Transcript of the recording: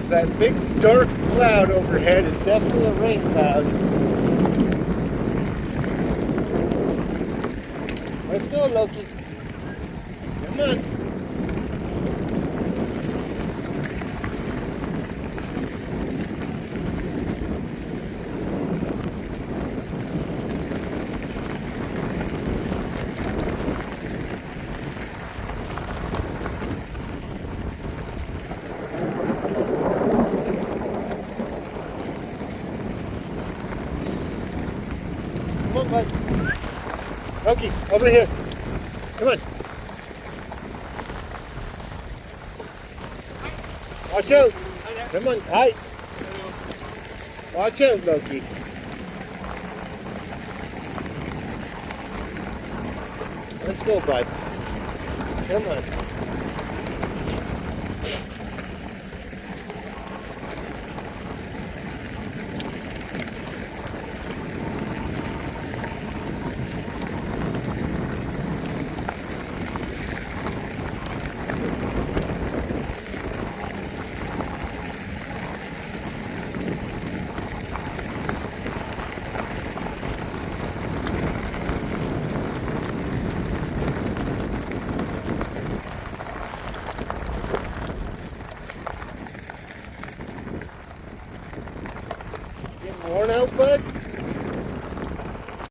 is that big dark cloud overhead. It's definitely a rain cloud. Let's go, Loki. Come on. Come on, bud. Loki, over here. Come on. Watch out. Come on. Hi. Watch out, Loki. Let's go, bud. Come on.